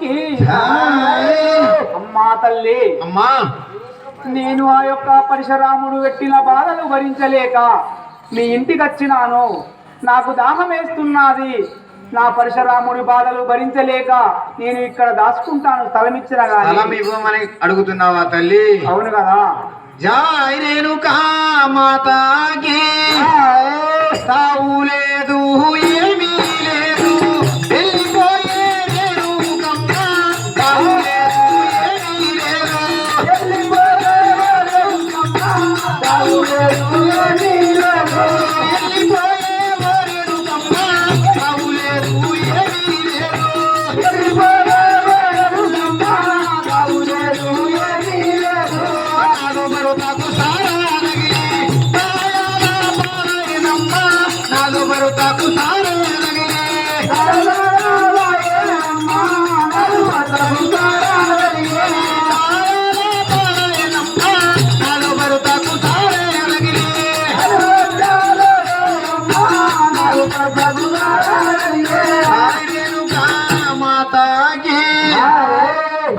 మాతకి అమ్మా తల్లి అమ్మా నేను ఆ యొక్క పరశురాముడు పెట్టిన బాధలు భరించలేక మీ ఇంటికి వచ్చినాను. నాకు దాహం వేస్తున్నది. నా పరశురాముడి బాధలు భరించలేక నేను ఇక్కడ దాచుకుంటాను. స్థలం ఇచ్చినా స్థలం ఇవ్వమని అడుగుతున్నావా తల్లి? అవును కదా. జాయ్ రేణుకా మాతాకి తావు లేదు ఏమీ లేదు, వెళ్ళిపోయే రేణుకమ్మ తావు లేదు ఏమీ లేదు, వెళ్ళిపోయే రేణుకమ్మ తావు లేదు ఏమీ లేదు, వెళ్ళిపోయే రేణుకమ్మ తావు లేదు ఏమీ లేదు, వెళ్ళిపోయే రేణుకమ్మ తావు లేదు ఏమీ లేదు. నాదో బరుతాకు సారా నగిలి నాదో బరుతాకు సారా నగిలి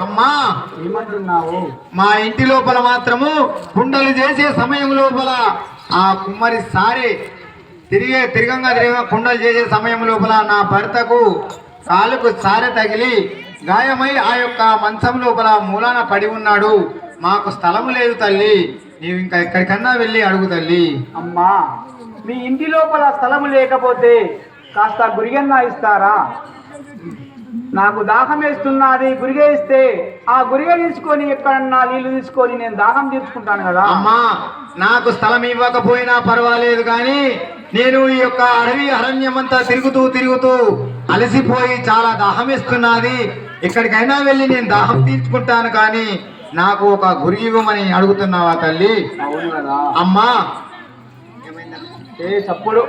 అమ్మా ఏమంటున్నావు? మా ఇంటి లోపల మాత్రము కుండలు చేసే సమయం లోపల ఆ కుమ్మరి సారే తిరగంగా కుండలు చేసే సమయం లోపల నా భర్తకు కాలుకు సారె తగిలి గాయమై ఆ యొక్క మంచం లోపల మూలాన పడి ఉన్నాడు. మాకు స్థలము లేదు తల్లి, నీవు ఇంకా ఎక్కడికన్నా వెళ్ళి అడుగు తల్లి. అమ్మా మీ ఇంటి లోపల స్థలము లేకపోతే కాస్త గురిగన్నా ఇస్తారా? నాకు దాహం వేస్తున్నది. గురిగె ఇస్తే ఆ గురిగె తీసుకొని ఎక్కడన్నా నీళ్లు తీసుకొని నేను దాహం తీర్చుకుంటాను కదా. అమ్మా నాకు స్థలం ఇవ్వకపోయినా పర్వాలేదు కానీ నేను ఈ యొక్క అడవి అరణ్యమంతా తిరుగుతూ అలసిపోయి చాలా దాహం వేస్తున్నది. ఎక్కడికైనా వెళ్ళి నేను దాహం తీర్చుకుంటాను కానీ నాకు ఒక గురి ఇవ్వమని అడుగుతున్నావా తల్లి? అవును కదా. అమ్మా చప్పుడు